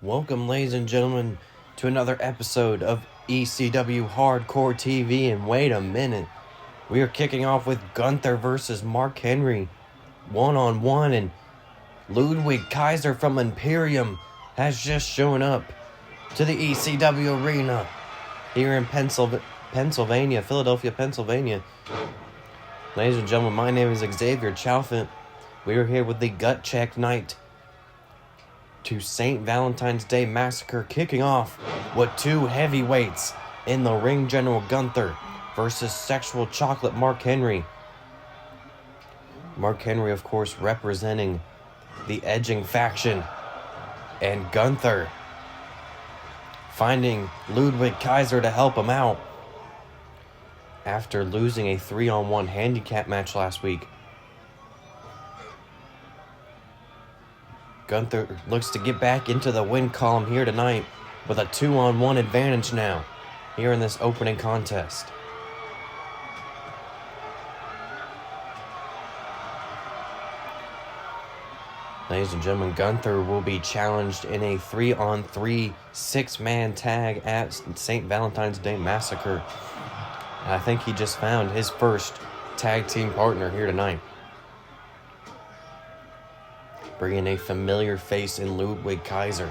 Welcome, ladies and gentlemen, to another episode of ECW Hardcore TV. And wait a minute, we are kicking off with Gunther versus Mark Henry, one-on-one, and Ludwig Kaiser from Imperium has just shown up to the ECW arena here in Philadelphia, Pennsylvania. Ladies and gentlemen, my name is Xavier Chalfant. We are here with the Gut Check Night to St. Valentine's Day Massacre, kicking off with two heavyweights in the ring. General Gunther versus Sexual Chocolate Mark Henry. Mark Henry, of course, representing the Edging faction, and Gunther finding Ludwig Kaiser to help him out after losing a 3-on-1 handicap match last week. Gunther looks to get back into the win column here tonight with a 2-on-1 advantage now here in this opening contest. Ladies and gentlemen, Gunther will be challenged in a 3-on-3 six-man tag at St. Valentine's Day Massacre. And I think he just found his first tag team partner here tonight, bringing a familiar face in Ludwig Kaiser.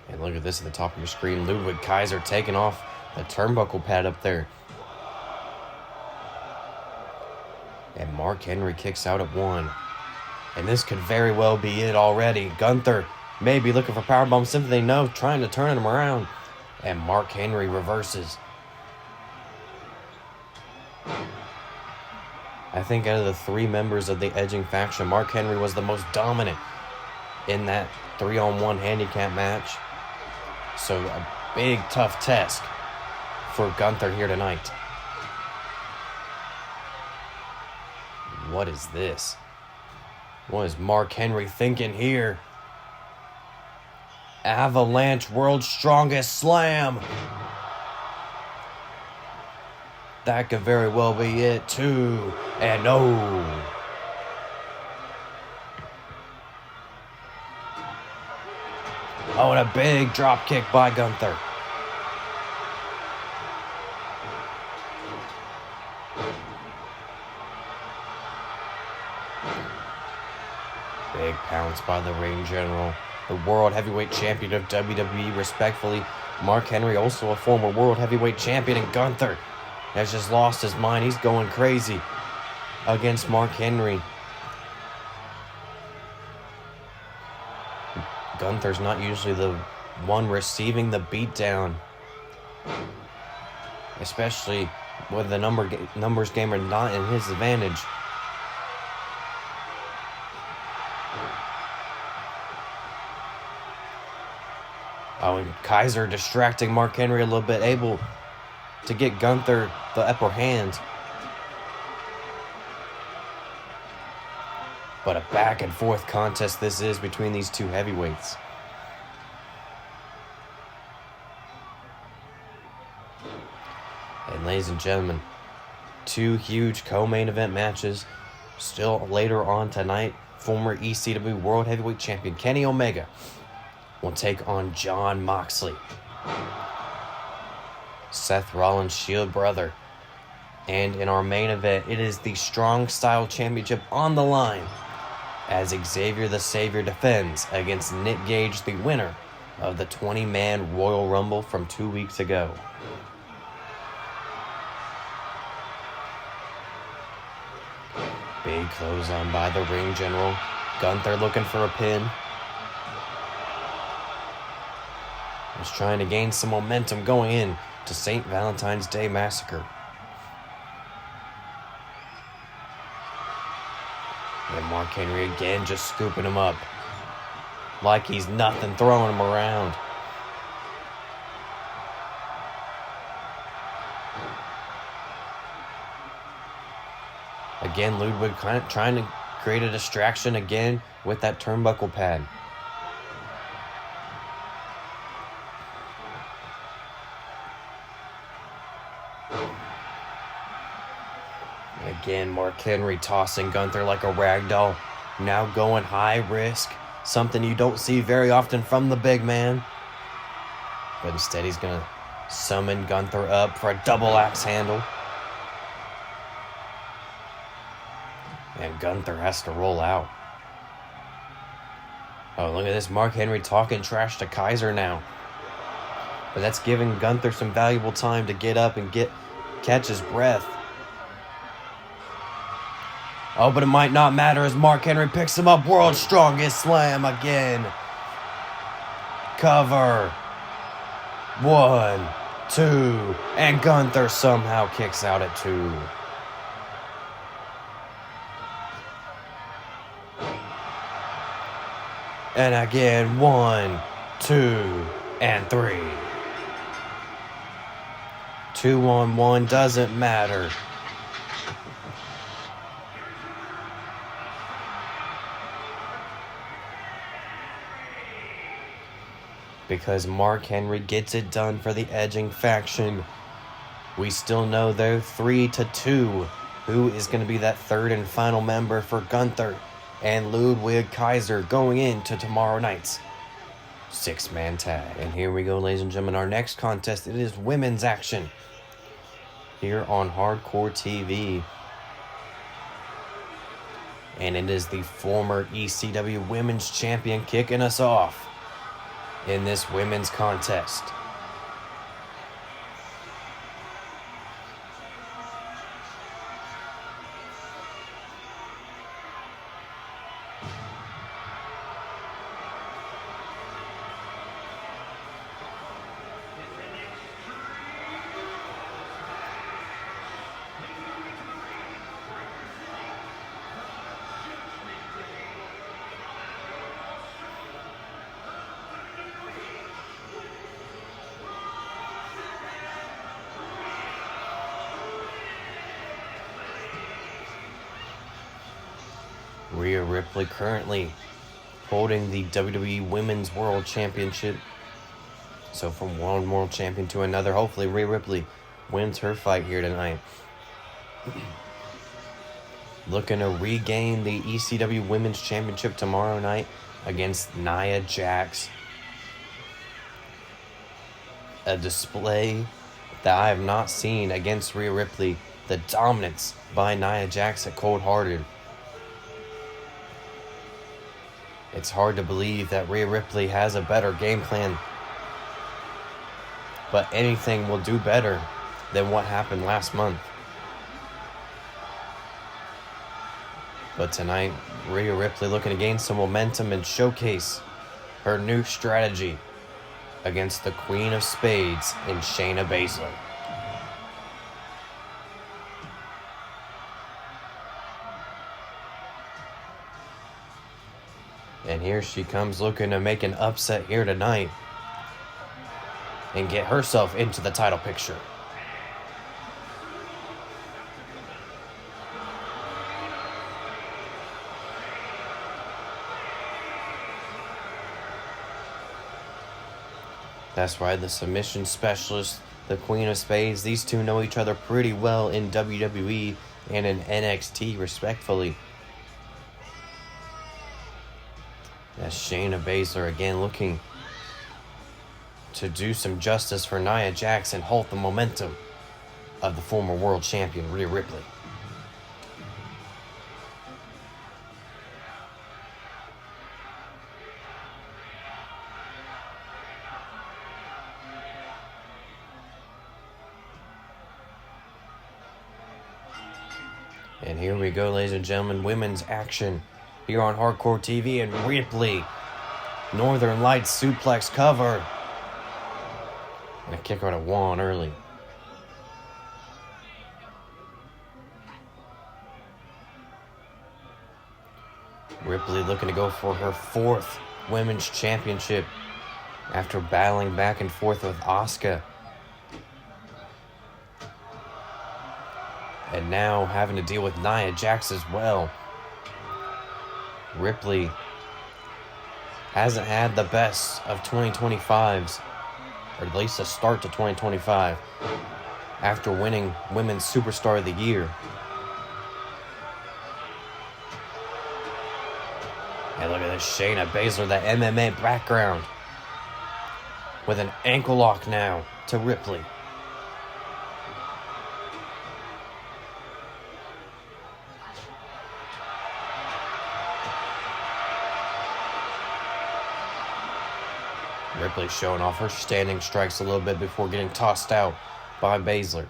And look at this at the top of your screen. Ludwig Kaiser taking off the turnbuckle pad up there. And Mark Henry kicks out at one. And this could very well be it already. Gunther may be looking for powerbomb Symphony. No, trying to turn him around. And Mark Henry reverses. I think out of the three members of the Edging faction, Mark Henry was the most dominant in that 3-on-1 handicap match. So a big, tough test for Gunther here tonight. What is this? What is Mark Henry thinking here? Avalanche World's Strongest Slam. That could very well be it, too. And no. Oh, and a big drop kick by Gunther. Big pounce by the ring general. The World Heavyweight Champion of WWE, respectfully. Mark Henry, also a former World Heavyweight Champion, and Gunther has just lost his mind. He's going crazy against Mark Henry. Gunther's not usually the one receiving the beatdown, especially with the numbers game are not in his advantage. Oh, and Kaiser distracting Mark Henry a little bit, able to get Gunther the upper hand. But a back and forth contest this is between these two heavyweights. And ladies and gentlemen, two huge co-main event matches still later on tonight. Former ECW World Heavyweight Champion Kenny Omega will take on Jon Moxley, Seth Rollins' Shield brother. And in our main event, it is the Strong Style Championship on the line as Xavier the Savior defends against Nick Gage, the winner of the 20-man Royal Rumble from 2 weeks ago. Big clothesline by the ring general. Gunther looking for a pin. Just trying to gain some momentum going in to St. Valentine's Day Massacre. And Mark Henry again just scooping him up like he's nothing, throwing him around. Again, Ludwig trying to create a distraction again with that turnbuckle pad. Again, Mark Henry tossing Gunther like a rag doll. Now going high risk. Something you don't see very often from the big man. But instead he's going to summon Gunther up for a double axe handle. And Gunther has to roll out. Oh, look at this. Mark Henry talking trash to Kaiser now. But that's giving Gunther some valuable time to get up and catch his breath. Oh, but it might not matter as Mark Henry picks him up. World's Strongest Slam again. Cover. 1, 2. And Gunther somehow kicks out at 2. And again, 1, 2, and 3. 2-on-1 doesn't matter. Because Mark Henry gets it done for the edging faction. We still know they're 3-2. Who is going to be that third and final member for Gunther and Ludwig Kaiser going into tomorrow night's 6-man tag? And here we go, ladies and gentlemen. Our next contest, it is women's action here on Hardcore TV. And it is the former ECW Women's Champion kicking us off in this women's contest. Rhea Ripley currently holding the WWE Women's World Championship. So from one world champion to another, hopefully Rhea Ripley wins her fight here tonight. Looking to regain the ECW Women's Championship tomorrow night against Nia Jax. A display that I have not seen against Rhea Ripley. The dominance by Nia Jax at Cold Hearted. It's hard to believe that Rhea Ripley has a better game plan. But anything will do better than what happened last month. But tonight, Rhea Ripley looking to gain some momentum and showcase her new strategy against the Queen of Spades in Shayna Baszler. And here she comes looking to make an upset here tonight and get herself into the title picture. That's right, the submission specialist, the Queen of Spades. These two know each other pretty well in WWE and in NXT, respectfully. As Shayna Baszler again looking to do some justice for Nia Jax and halt the momentum of the former world champion Rhea Ripley. And here we go, ladies and gentlemen, women's action here on Hardcore TV, and Ripley, Northern Lights suplex cover. And a kick out of one early. Ripley looking to go for her 4th women's championship after battling back and forth with Asuka. And now having to deal with Nia Jax as well. Ripley hasn't had the best of 2025s, or at least a start to 2025, after winning Women's Superstar of the Year. And look at this, Shayna Baszler, that MMA background. With an ankle lock now to Ripley. Ripley showing off her standing strikes a little bit before getting tossed out by Baszler.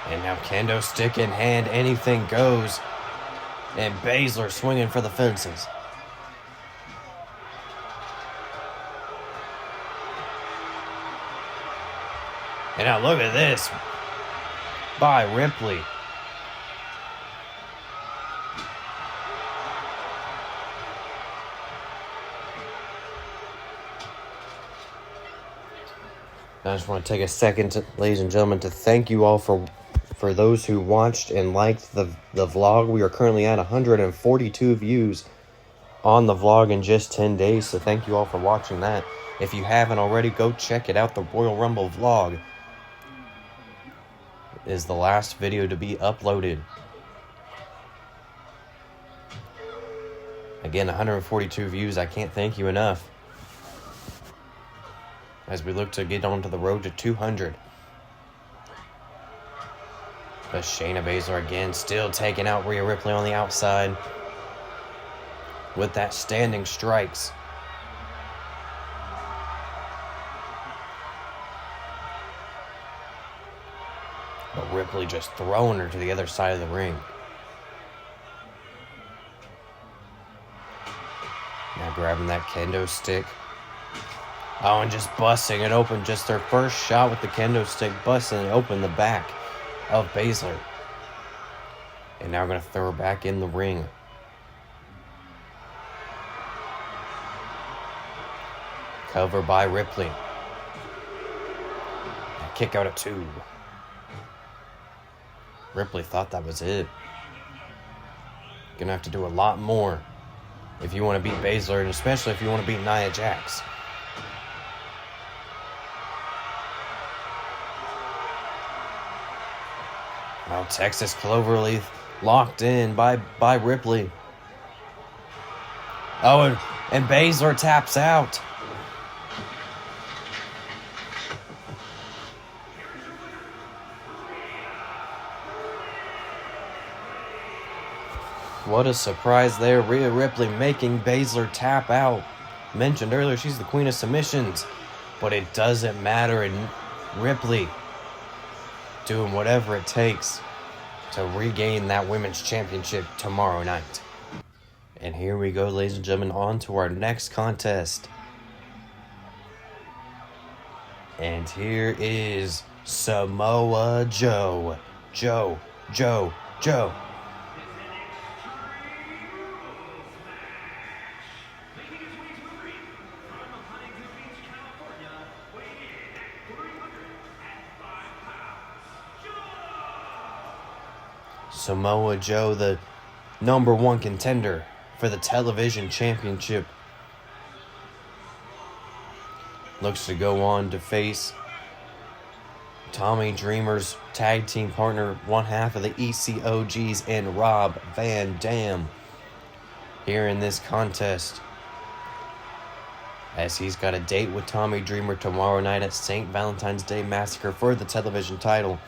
And now kendo stick in hand, anything goes. And Baszler swinging for the fences. And now look at this by Ripley. I just want to take a second, ladies and gentlemen, to thank you all for those who watched and liked the vlog. We are currently at 142 views on the vlog in just 10 days, so thank you all for watching that. If you haven't already, go check it out. The Royal Rumble vlog is the last video to be uploaded. Again, 142 views. I can't thank you enough as we look to get onto the road to 200. But Shayna Baszler again still taking out Rhea Ripley on the outside with that standing strikes. But Ripley just throwing her to the other side of the ring. Now grabbing that kendo stick. Oh, and just busting it open. Just their first shot with the kendo stick, busting it open the back of Baszler. And now we're going to throw her back in the ring. Cover by Ripley. A kick out of 2. Ripley thought that was it. Gonna have to do a lot more if you want to beat Baszler, and especially if you want to beat Nia Jax. Now Texas Cloverleaf locked in by Ripley. Oh, and Baszler taps out. What a surprise there. Rhea Ripley making Baszler tap out. Mentioned earlier, she's the queen of submissions. But it doesn't matter. And Ripley doing whatever it takes to regain that women's championship tomorrow night. And here we go, ladies and gentlemen, on to our next contest. And here is Samoa Joe. Joe. Samoa Joe, the #1 contender for the television championship, looks to go on to face Tommy Dreamer's tag team partner, one half of the ECOGs, and Rob Van Dam here in this contest, as he's got a date with Tommy Dreamer tomorrow night at St. Valentine's Day Massacre for the television title.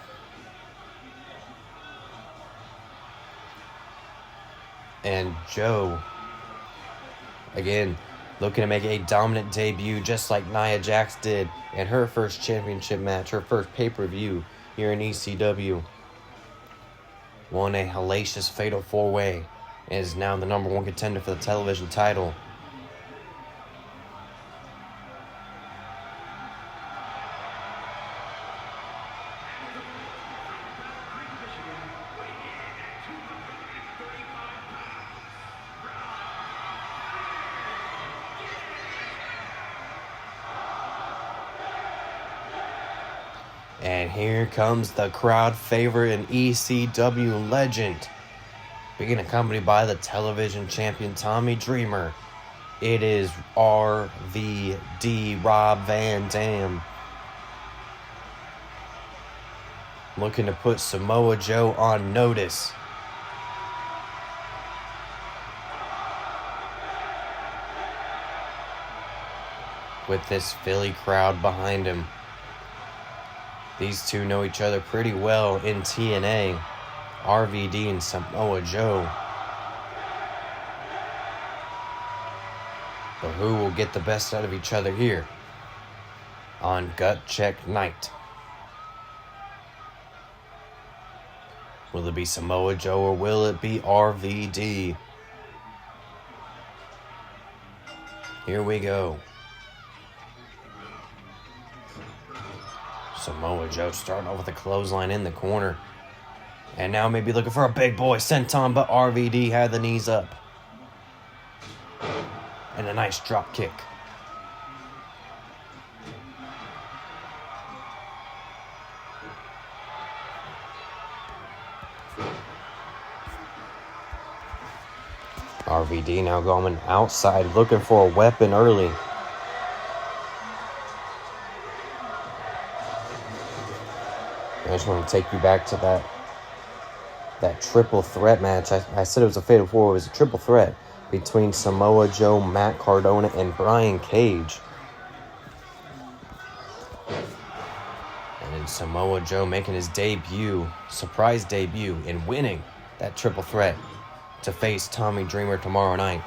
And Joe, again, looking to make a dominant debut just like Nia Jax did in her first championship match, her first pay-per-view here in ECW. Won a hellacious fatal 4-way and is now the #1 contender for the television title. And here comes the crowd favorite and ECW legend, being accompanied by the television champion Tommy Dreamer. It is RVD, Rob Van Dam, looking to put Samoa Joe on notice with this Philly crowd behind him. These two know each other pretty well in TNA. RVD and Samoa Joe. But who will get the best out of each other here on Gut Check Night? Will it be Samoa Joe or will it be RVD? Here we go. Samoa Joe starting off with a clothesline in the corner. And now maybe looking for a big boy senton, but RVD had the knees up. And a nice drop kick. RVD now going outside looking for a weapon early. I just want to take you back to that triple threat match. I said it was a Fatal 4. It was a triple threat between Samoa Joe, Matt Cardona, and Brian Cage. And then Samoa Joe making his debut, surprise debut, in winning that triple threat to face Tommy Dreamer tomorrow night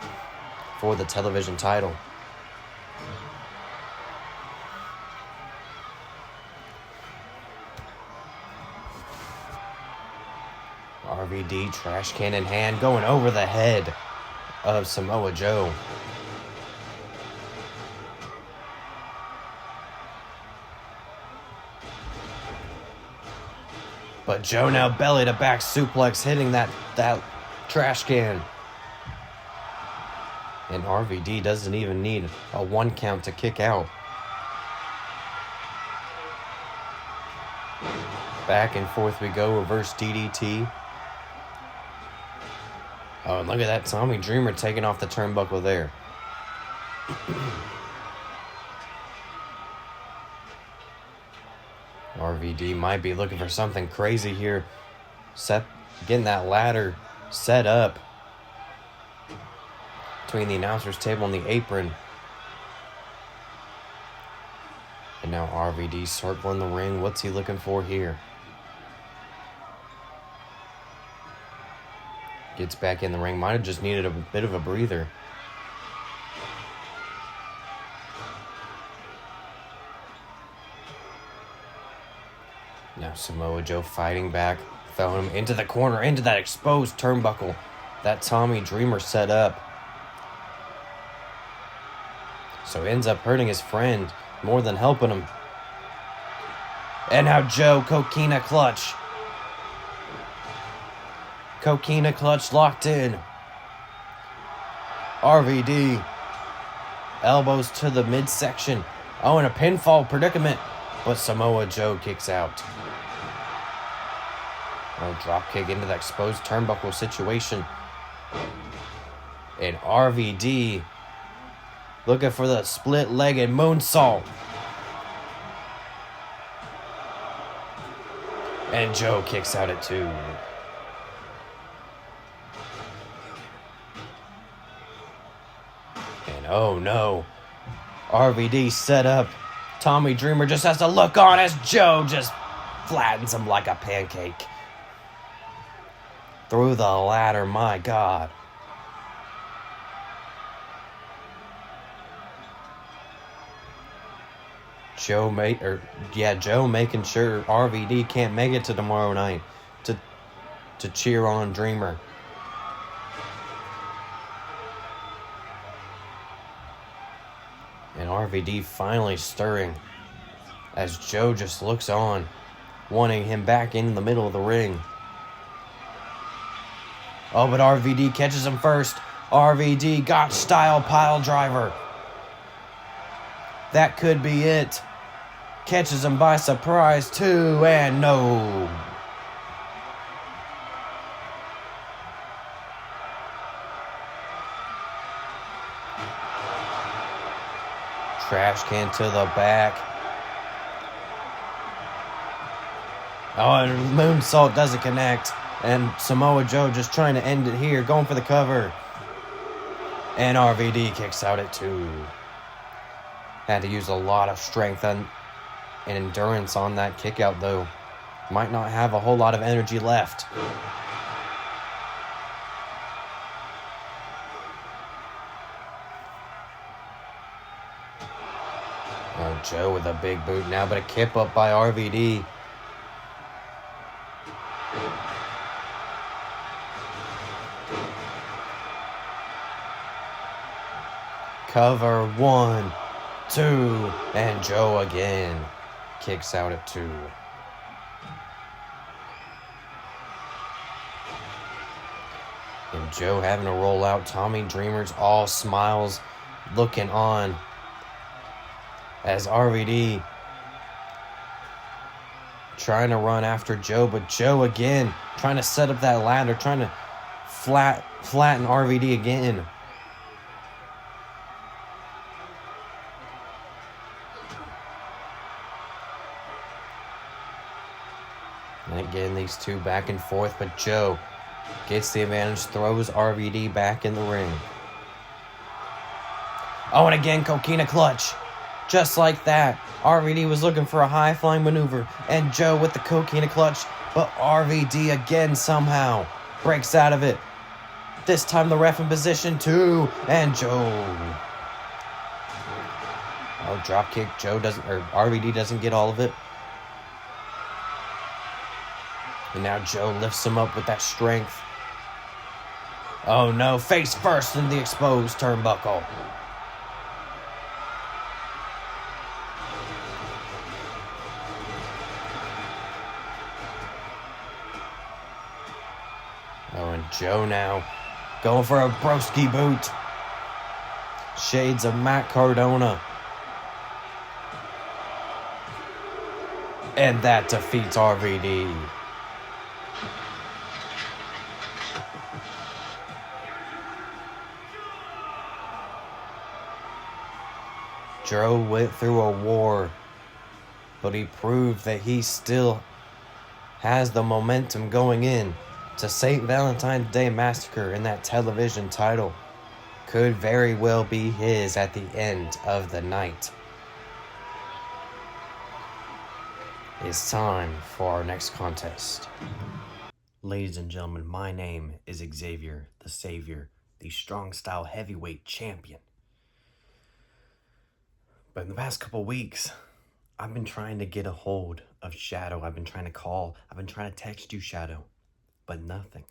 for the television title. RVD, trash can in hand, going over the head of Samoa Joe. But Joe now belly to back suplex, hitting that trash can. And RVD doesn't even need a 1 count to kick out. Back and forth we go, reverse DDT. Oh, and look at that, Tommy Dreamer taking off the turnbuckle there. RVD might be looking for something crazy here. Getting that ladder set up between the announcer's table and the apron. And now RVD circling the ring. What's he looking for here? Gets back in the ring. Might have just needed a bit of a breather. Now Samoa Joe fighting back. Throwing him into the corner, into that exposed turnbuckle that Tommy Dreamer set up. So ends up hurting his friend more than helping him. And now Joe, Coquina clutch. Coquina clutch locked in. RVD. Elbows to the midsection. Oh, in a pinfall predicament. But Samoa Joe kicks out. Oh, drop kick into that exposed turnbuckle situation. And RVD looking for the split-legged moonsault. And Joe kicks out at 2. And oh no, RVD set up. Tommy Dreamer just has to look on as Joe just flattens him like a pancake. Through the ladder, my God. Joe making sure RVD can't make it to tomorrow night to cheer on Dreamer. And RVD finally stirring as Joe just looks on, wanting him back in the middle of the ring. Oh, but RVD catches him first. RVD got style pile driver. That could be it. Catches him by surprise too, and no. Trash can to the back. Oh, and moonsault doesn't connect. And Samoa Joe just trying to end it here, going for the cover. And RVD kicks out at 2. Had to use a lot of strength and endurance on that kick out, though. Might not have a whole lot of energy left. Oh, Joe with a big boot now, but a kip up by RVD. Cover, 1, 2, and Joe again. Kicks out at 2. And Joe having to roll out. Tommy Dreamer's all smiles, looking on as RVD trying to run after Joe, but Joe again trying to set up that ladder, trying to flatten RVD again. And again, these two back and forth, but Joe gets the advantage, throws RVD back in the ring. Oh, and again, Coquina clutch. Just like that, RVD was looking for a high-flying maneuver, and Joe with the Coquina clutch, but RVD again somehow breaks out of it. This time the ref in position 2, and Joe. Oh, drop kick. RVD doesn't get all of it. And now Joe lifts him up with that strength. Oh no, face first in the exposed turnbuckle. Oh, and Joe now going for a broski boot. Shades of Matt Cardona. And that defeats RVD. Joe went through a war, but he proved that he still has the momentum going in to St. Valentine's Day Massacre, and that television title could very well be his at the end of the night. It's time for our next contest. Ladies and gentlemen, my name is Xavier the Savior, the strong style heavyweight champion. But in the past couple weeks, I've been trying to get a hold of Shadow. I've been trying to call. I've been trying to text you, Shadow. But nothing.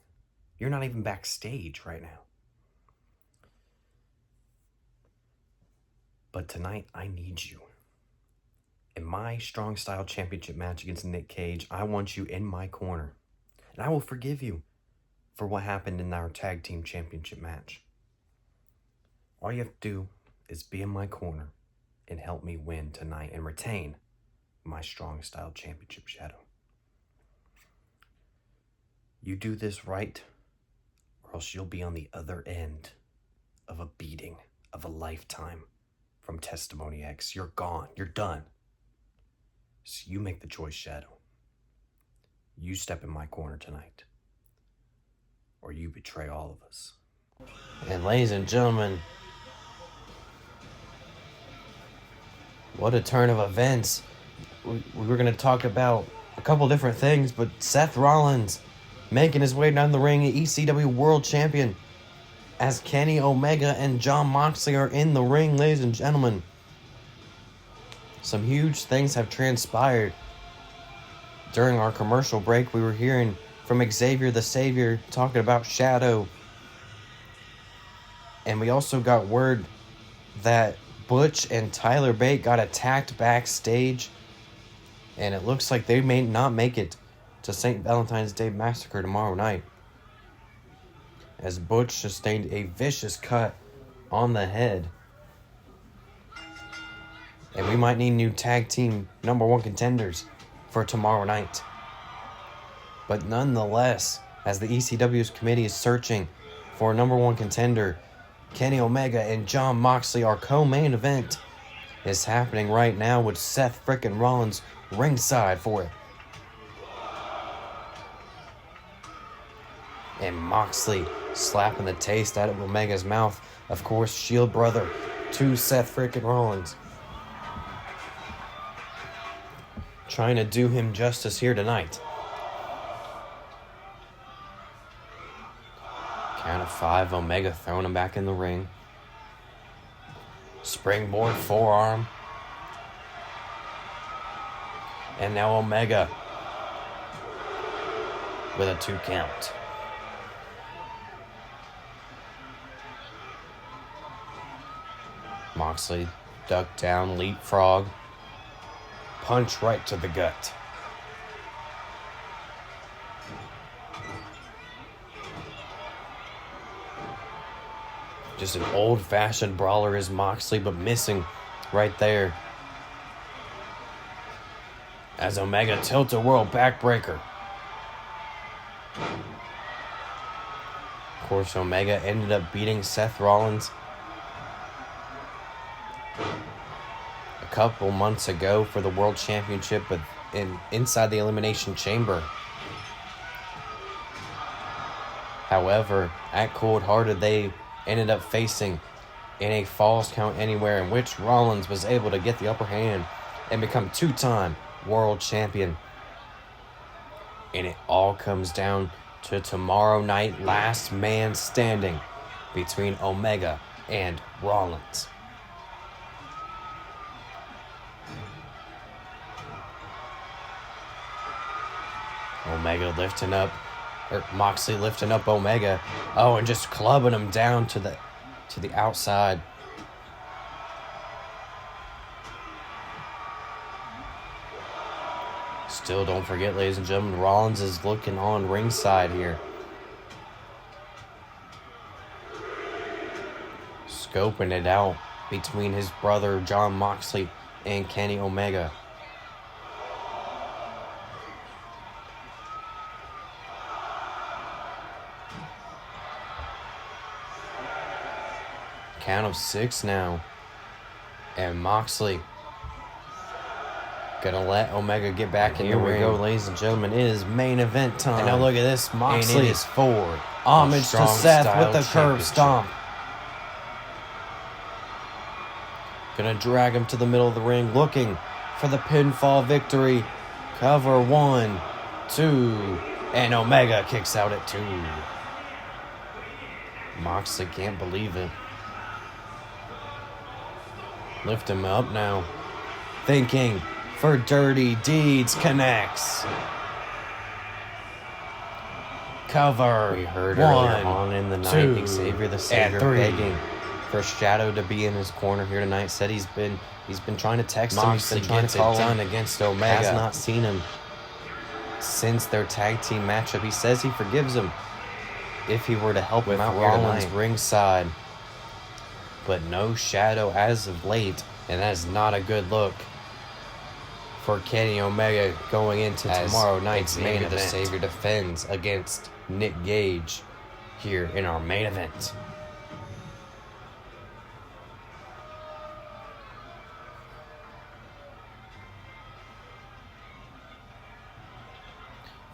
You're not even backstage right now. But tonight, I need you. In my strong style championship match against Nick Gage, I want you in my corner. And I will forgive you for what happened in our tag team championship match. All you have to do is be in my corner and help me win tonight and retain my strong style championship, Shadow. You do this right, or else you'll be on the other end of a beating of a lifetime from Testimony X. You're gone. You're done. So you make the choice, Shadow. You step in my corner tonight, or you betray all of us. And ladies and gentlemen, what a turn of events. We were going to talk about a couple different things, but Seth Rollins making his way down the ring, ECW World Champion, as Kenny Omega and Jon Moxley are in the ring, ladies and gentlemen. Some huge things have transpired. During our commercial break, we were hearing from Xavier the Savior talking about Shadow. And we also got word that Butch and Tyler Bate got attacked backstage, and it looks like they may not make it to St. Valentine's Day Massacre tomorrow night, as Butch sustained a vicious cut on the head. And we might need new tag team #1 contenders for tomorrow night. But nonetheless, as the ECW's committee is searching for a #1 contender, Kenny Omega and Jon Moxley, our co-main event, is happening right now with Seth frickin' Rollins ringside for it. And Moxley slapping the taste out of Omega's mouth. Of course, Shield brother to Seth frickin' Rollins. trying to do him justice here tonight. Count of 5, Omega throwing him back in the ring. Springboard forearm. And now Omega with a 2 count. Moxley ducked down, leapfrog. Punch right to the gut. Just an old-fashioned brawler is Moxley, but missing right there. As Omega tilt-a-whirl backbreaker. Of course, Omega ended up beating Seth Rollins a couple months ago for the World Championship, but inside the Elimination Chamber. However, at Cold Hearted, they ended up facing in a Falls Count Anywhere, in which Rollins was able to get the upper hand and become 2-time World Champion. And it all comes down to tomorrow night, last man standing between Omega and Rollins. Omega lifting up, or Moxley lifting up Omega. Oh, and just clubbing him down to the outside. Still, don't forget, ladies and gentlemen, Rollins is looking on ringside here. Scoping it out between his brother Jon Moxley and Kenny Omega. Count of 6 now. And Moxley gonna let Omega get back in the ring. Here we go, ladies and gentlemen. It is main event time. And now look at this. Moxley and it is forward. Homage to Seth with the curb stomp. Gonna drag him to the middle of the ring, looking for the pinfall victory. Cover 1, 2, and Omega kicks out at 2. Moxley can't believe it. Lift him up now. Thinking for dirty deeds, connects. Cover. We heard earlier on in the night, Xavier the Savior begging for Shadow to be in his corner here tonight. Said he's been trying to text him. He's been trying to call him against Omega. Has not seen him since their tag team matchup. He says he forgives him if he were to help him out Rollins ringside. But no Shadow as of late, and that is not a good look for Kenny Omega going into tomorrow night's main event. Xavier the Savior defends against Nick Gage here in our main event.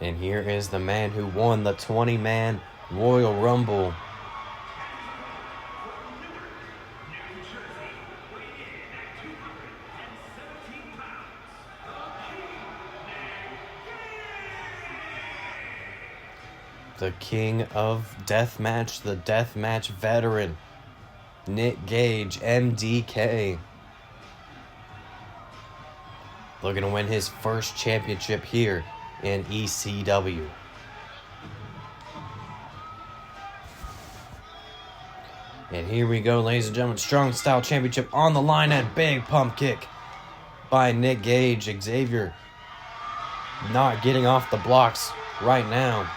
And here is the man who won the 20-man Royal Rumble. The king of deathmatch, the deathmatch veteran, Nick Gage, MDK. Looking to win his first championship here in ECW. And here we go, ladies and gentlemen. Strong Style Championship on the line at big pump kick by Nick Gage. Xavier not getting off the blocks right now,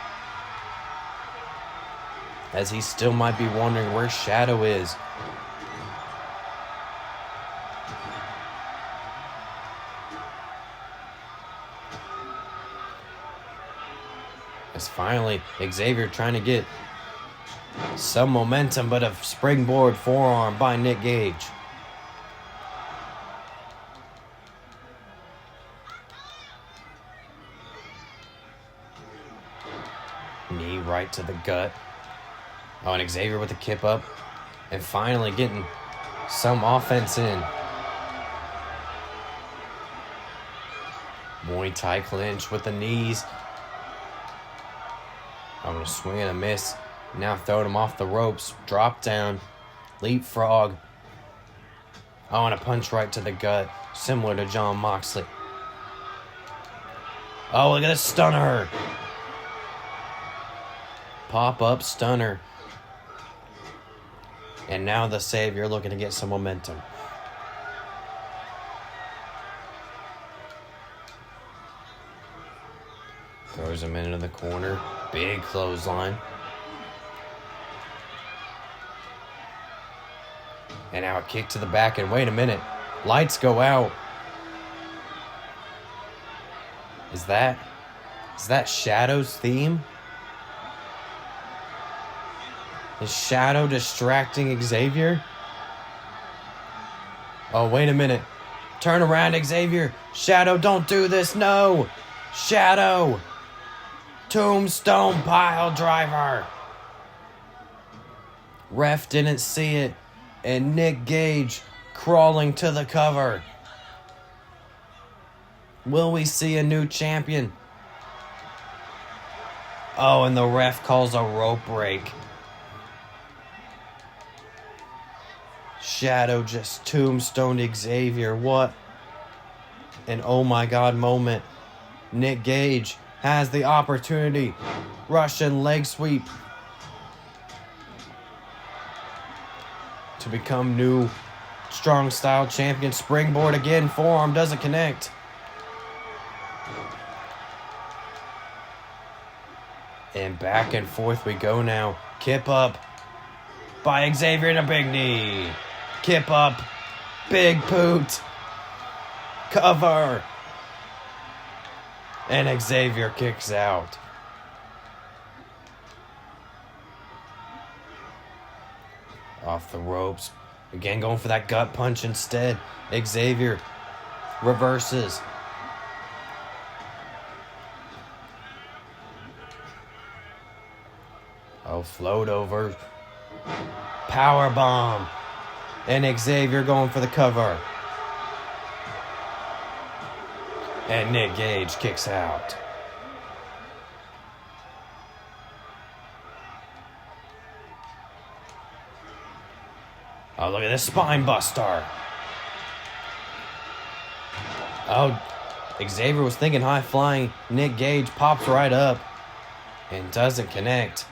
as he still might be wondering where Shadow is. As finally, Xavier trying to get some momentum, but a springboard forearm by Nick Gage. Knee right to the gut. Oh, and Xavier with the kip up. And finally getting some offense in. tie clinch with the knees. I'm going to swing and a miss. Now throwing him off the ropes. Drop down. Leapfrog. I want to punch right to the gut, similar to Jon Moxley. Oh, look at this stunner. Pop-up stunner. And now the Savior looking to get some momentum. Throws him into the corner. Big clothesline. And now a kick to the back. And wait a minute. Lights go out. Is that Shadow's theme? Is Shadow distracting Xavier? Oh, wait a minute. Turn around, Xavier. Shadow, don't do this. No. Shadow. Tombstone pile driver. Ref didn't see it. And Nick Gage crawling to the cover. Will we see a new champion? Oh, and the ref calls a rope break. Shadow just tombstoned Xavier. What an oh my god moment. Nick Gage has the opportunity. Russian leg sweep. To become new strong style champion. Springboard again. Forearm doesn't connect. And back and forth we go now. Kip up by Xavier and a big knee. Kip up. Big boot. Cover. And Xavier kicks out. Off the ropes. Again going for that gut punch instead. Xavier reverses. Oh, float over. Power bomb. And Xavier going for the cover. And Nick Gage kicks out. Oh, look at this spine buster. Oh, Xavier was thinking high flying. Nick Gage pops right up and doesn't connect.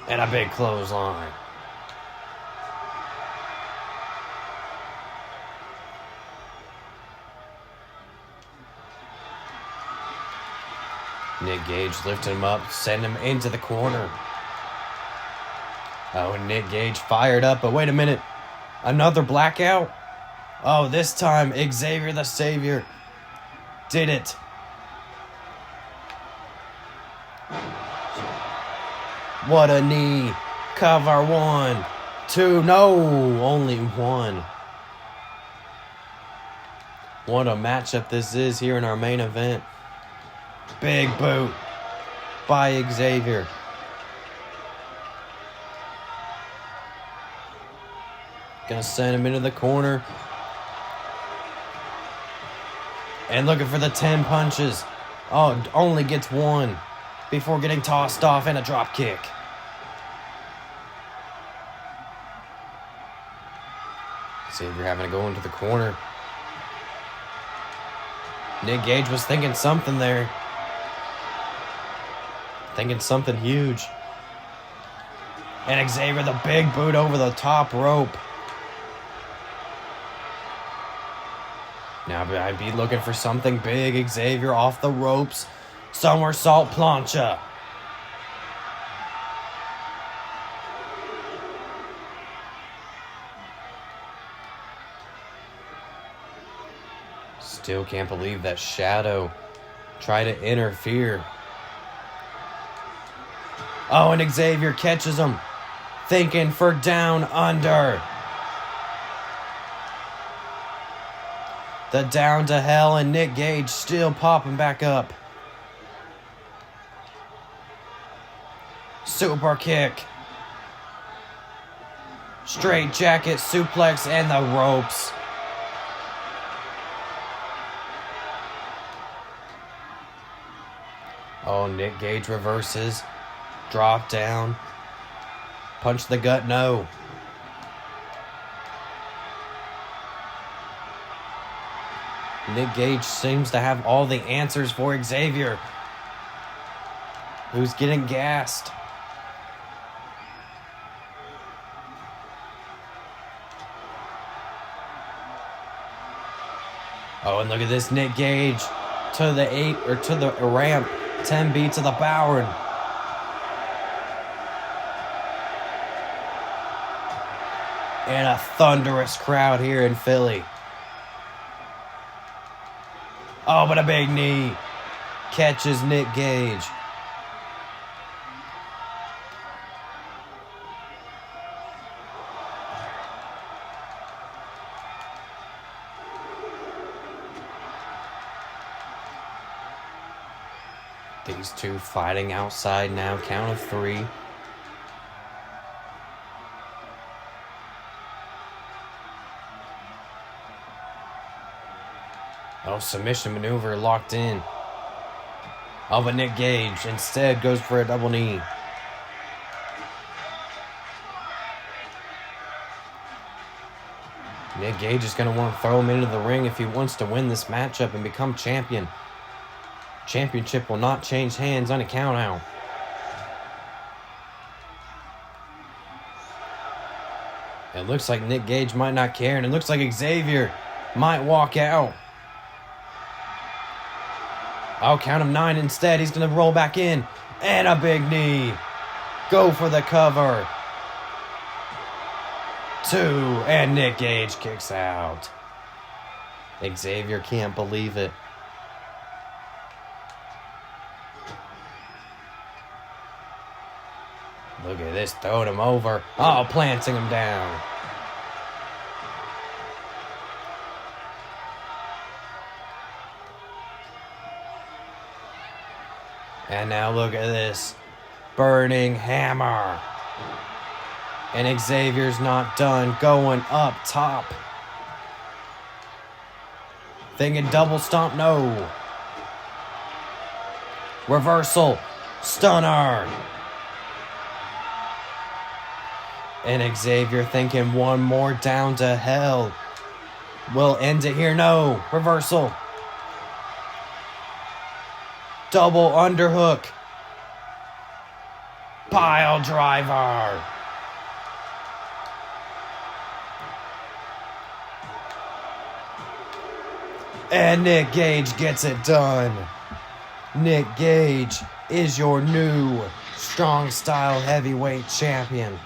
And a big clothesline. Nick Gage lifted him up, send him into the corner. Oh, and Nick Gage fired up, but wait a minute. Another blackout? Oh, this time Xavier the Savior did it. What a knee. Cover 1, 2, no, only 1. What a matchup this is here in our main event. Big boot by Xavier. Gonna send him into the corner. And looking for the 10 punches. Oh, only gets 1 before getting tossed off and a drop kick. Xavier having to go into the corner. Nick Gage was thinking something there. Thinking something huge. And Xavier, the big boot over the top rope. Now I'd be looking for something big. Xavier off the ropes. Somersault plancha. Still can't believe that Shadow tried to interfere. Oh, and Xavier catches him. Thinking for down under. The down to hell, and Nick Gage still popping back up. Super kick. Straight jacket suplex and the ropes. Oh, Nick Gage reverses. Drop down. Punch the gut, no. Nick Gage seems to have all the answers for Xavier, who's getting gassed. Oh, and look at this, Nick Gage to the ramp. 10 beats of the Bowery. And a thunderous crowd here in Philly. Oh, but a big knee catches Nick Gage. These two fighting outside now, count of 3. Oh, submission maneuver locked in. Oh, but Nick Gage instead goes for a double knee. Nick Gage is going to want to throw him into the ring if he wants to win this matchup and become champion. Championship will not change hands on a count out. It looks like Nick Gage might not care, and it looks like Xavier might walk out. Oh, count of 9 instead. He's going to roll back in. And a big knee. Go for the cover. 2, and Nick Gage kicks out. Xavier can't believe it. Look at this, throwing him over. Oh, planting him down. And now look at this. Burning hammer. And Xavier's not done. Going up top. Thinking double stomp, no. Reversal. Stunner. And Xavier thinking one more down to hell. Will end it here. No. Reversal. Double underhook. Pile driver. And Nick Gage gets it done. Nick Gage is your new strong style heavyweight champion.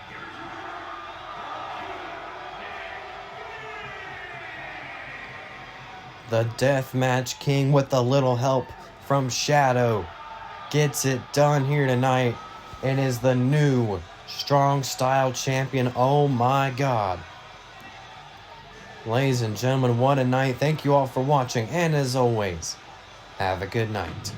The Deathmatch King, with a little help from Shadow, gets it done here tonight and is the new strong style champion. Oh my God. Ladies and gentlemen, what a night. Thank you all for watching, and as always, have a good night.